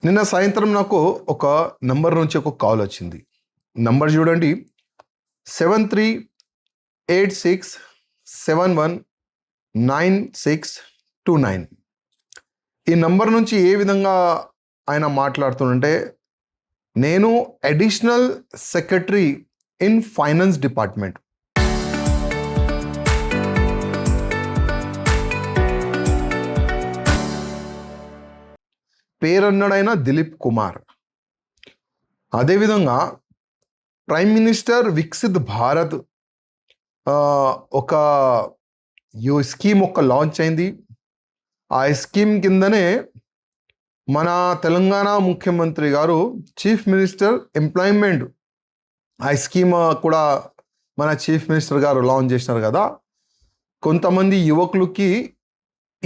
నిన్న సాయంత్రం నాకు ఒక నంబర్ నుంచి ఒక కాల్ వచ్చింది. నంబర్ చూడండి, 7386719629. ఈ నంబర్ నుంచి ఏ విధంగా ఆయన మాట్లాడుతుంటే, నేను additional secretary in finance department. పేరన్నడైన దిలీప్ కుమార్. అదేవిధంగా ప్రైమ్ మినిస్టర్ వికసిత్ భారత్ ఒక స్కీమ్ లాంచ్ అయింది. ఆ స్కీమ్ కిందనే మన తెలంగాణ ముఖ్యమంత్రి గారు చీఫ్ మినిస్టర్ ఎంప్లాయ్మెంట్ ఆ స్కీమ్ కూడా మన చీఫ్ మినిస్టర్ గారు లాంచ్ చేసినారు కదా. కొంతమంది యువకులకి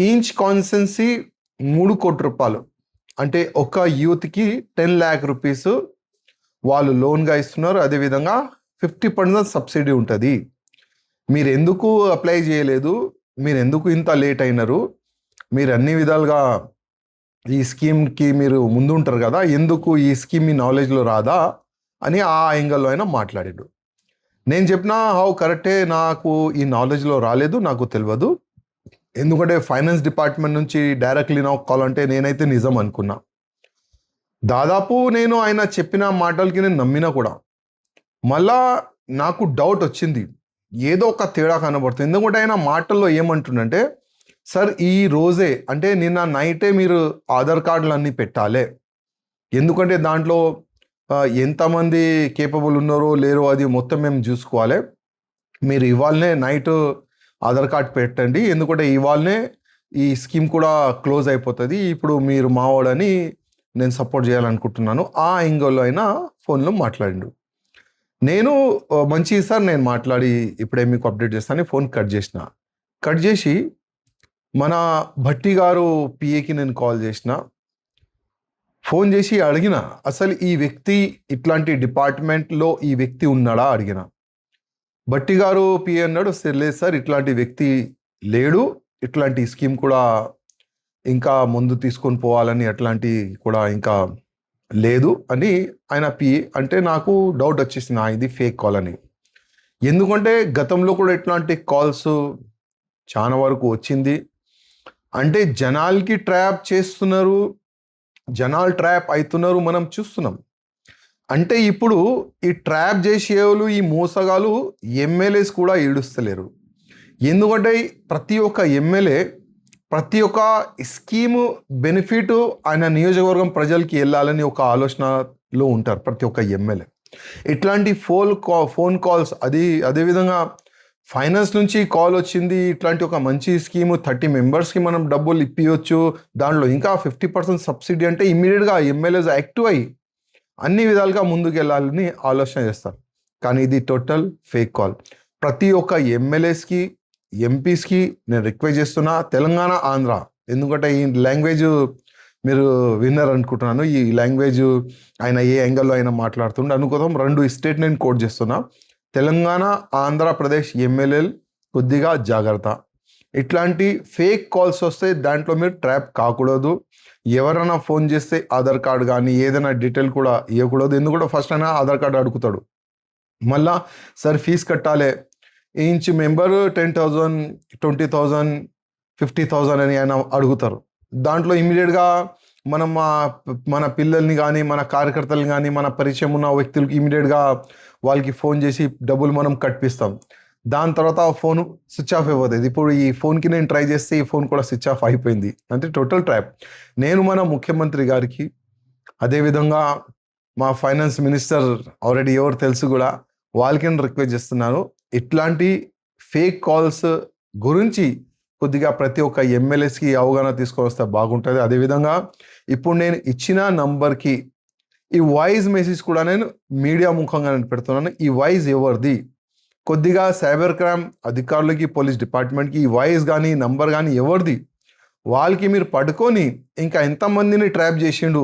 ఈచ్ కాన్స్టెన్సీ 3 కోట్ల రూపాయలు, అంటే ఒక యూత్కి 10 lakh రూపీస్ వాళ్ళు లోన్గా ఇస్తున్నారు. అదేవిధంగా 50% సబ్సిడీ ఉంటుంది. మీరు ఎందుకు అప్లై చేయలేదు, మీరు ఎందుకు ఇంత లేట్ అయినారు, మీరు అన్ని విధాలుగా ఈ స్కీమ్కి మీరు ముందుంటారు కదా, ఎందుకు ఈ స్కీమ్ మీ నాలెడ్జ్లో రాదా అని ఆ యాంగిల్లో అయినా మాట్లాడాడు. నేను చెప్పిన కరెక్టే, నాకు ఈ నాలెడ్జ్లో రాలేదు, నాకు తెలియదు. ఎందుకంటే ఫైనాన్స్ డిపార్ట్మెంట్ నుంచి డైరెక్ట్లీ నాకు కాల్ అంటే నేనైతే నిజం అనుకున్నా. దాదాపు నేను ఆయన చెప్పిన మాటలకి నేను నమ్మినా కూడా. మళ్ళా నాకు డౌట్ వచ్చింది, ఏదో ఒక తేడా కనబడుతుంది. ఎందుకంటే ఆయన మాటల్లో ఏమంటుండంటే, సార్ ఈ రోజే అంటే నిన్న నైటే మీరు ఆధార్ కార్డులు అన్నీ పెట్టాలి, ఎందుకంటే దాంట్లో ఎంతమంది కేపబుల్ ఉన్నారో లేరో అది మొత్తం మేము చూసుకోవాలి. మీరు ఇవాళనే నైట్ ఆధార్ కార్డ్ పెట్టండి, ఎందుకంటే ఇవాళనే ఈ స్కీమ్ కూడా క్లోజ్ అయిపోతుంది. ఇప్పుడు మీరు మావాడని నేను సపోర్ట్ చేయాలనుకుంటున్నాను. ఆ యాంగిల్లో అయినా ఫోన్లో మాట్లాడిండు. నేను మంచి సార్, నేను మాట్లాడి ఇప్పుడే మీకు అప్డేట్ చేస్తాను, ఫోన్ కట్ చేసి మన భట్టి గారు పిఏకి నేను కాల్ చేసిన. ఫోన్ చేసి అడిగిన, అసలు ఈ వ్యక్తి ఇట్లాంటి డిపార్ట్మెంట్లో ఈ వ్యక్తి ఉన్నాడా అడిగిన. భట్టి గారు పిఏ అన్నాడు, లేదు సార్ ఇట్లాంటి వ్యక్తి లేడు, ఇట్లాంటి స్కీమ్ కూడా ఇంకా ముందు తీసుకొని పోవాలని అట్లాంటి కూడా ఇంకా లేదు అని ఆయన పిఏ అంటే నాకు డౌట్ వచ్చేసింది, ఇది ఫేక్ కాల్ అని. ఎందుకంటే గతంలో కూడా ఇట్లాంటి కాల్స్ చాలా వరకు వచ్చింది. అంటే జనాలకి ట్రాప్ చేస్తున్నారు, జనాలు ట్రాప్ అవుతున్నారు, మనం చూస్తున్నాం. అంటే ఇప్పుడు ఈ ట్రాప్ చేసేవాళ్ళు, ఈ మోసగాలు ఎమ్మెల్యేస్ కూడా ఏడుస్తలేరు. ఎందుకంటే ప్రతి ఒక్క ఎమ్మెల్యే ప్రతి ఒక్క స్కీము బెనిఫిట్ ఆయన నియోజకవర్గం ప్రజలకి వెళ్ళాలని ఒక ఆలోచనలో ఉంటారు ప్రతి ఒక్క ఎమ్మెల్యే. ఇట్లాంటి ఫోన్ కాల్స్ అదేవిధంగా ఫైనాన్స్ నుంచి కాల్ వచ్చింది, ఇట్లాంటి ఒక మంచి స్కీము 30 మెంబర్స్కి మనం డబ్బులు ఇప్పించవచ్చు, దాంట్లో ఇంకా 50% సబ్సిడీ అంటే ఇమ్మీడియట్గా ఎమ్మెల్యేస్ యాక్టివ్ అయ్యి అన్ని విధాలుగా ముందుకు వెళ్ళాలని ఆలోచన చేస్తారు. కానీ ఇది టోటల్ ఫేక్ కాల్. ప్రతి ఒక్క ఎమ్మెల్యేస్కి ఎంపీస్కి నేను రిక్వెస్ట్ చేస్తున్నా, తెలంగాణ ఆంధ్ర, ఎందుకంటే ఈ లాంగ్వేజ్ మీరు విన్నర్ అనుకుంటున్నాను. ఈ లాంగ్వేజ్ ఆయన ఏ యాంగిల్లో అయినా మాట్లాడుతుండే అనుకోదాం. 2 స్టేట్ నేను కోట్ చేస్తున్నా. తెలంగాణ ఆంధ్రప్రదేశ్ ఎమ్మెల్యేలు కొద్దిగా జాగ్రత్త. ఇట్లాంటి ఫేక్ కాల్స్ వస్తే దాంట్లో మీరు ట్రాప్ కాకూడదు. ఎవరైనా ఫోన్ చేస్తే ఆధార్ కార్డు కానీ ఏదైనా డీటెయిల్ కూడా ఇవ్వకూడదు. ఎందుకంటే ఫస్ట్ అయినా ఆధార్ కార్డు అడుగుతాడు, మళ్ళా సార్ ఫీజు కట్టాలి, ఈచ్ మెంబర్ 10,000 20,000 50,000 అని ఆయన అడుగుతారు. దాంట్లో ఇమీడియట్గా మనం మన పిల్లల్ని కానీ మన కార్యకర్తలు కానీ మన పరిచయం ఉన్న వ్యక్తులకి ఇమీడియట్గా వాళ్ళకి ఫోన్ చేసి డబ్బులు మనం కట్టిస్తాం. దాని తర్వాత ఆ ఫోన్ స్విచ్ ఆఫ్ అయిపోతుంది. ఇప్పుడు ఈ ఫోన్కి నేను ట్రై చేస్తే ఈ ఫోన్ కూడా స్విచ్ ఆఫ్ అయిపోయింది, అంటే టోటల్ ట్రాప్. నేను మన ముఖ్యమంత్రి గారికి, అదేవిధంగా మా ఫైనాన్స్ మినిస్టర్ ఆల్రెడీ ఎవరు తెలుసు కూడా, వాళ్ళకి నేను రిక్వెస్ట్ చేస్తున్నాను, ఇట్లాంటి ఫేక్ కాల్స్ గురించి కొద్దిగా ప్రతి ఒక్క ఎమ్మెల్యేస్కి అవగాహన తీసుకొని వస్తే బాగుంటుంది. అదేవిధంగా ఇప్పుడు నేను ఇచ్చిన నంబర్కి ఈ వాయిస్ మెసేజ్ కూడా నేను మీడియా ముఖంగా నేను పెడుతున్నాను. ఈ వాయిస్ ఎవరిది, కొద్దిగా సైబర్ క్రైమ్ అధికారులకి, పోలీస్ డిపార్ట్మెంట్కి ఈ వాయిస్ కానీ నంబర్ కానీ ఎవరిది, వాళ్ళకి మీరు పట్టుకొని ఇంకా ఎంతమందిని ట్రాప్ చేసిండు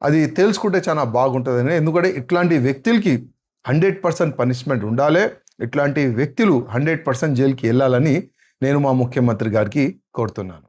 అది తెలుసుకుంటే చాలా బాగుంటుందని. ఎందుకంటే ఇట్లాంటి వ్యక్తులకి 100% పనిష్మెంట్ ఉండాలి, ఇట్లాంటి వ్యక్తులు 100% జైలుకి వెళ్ళాలని నేను మా ముఖ్యమంత్రి గారికి కోరుతున్నాను.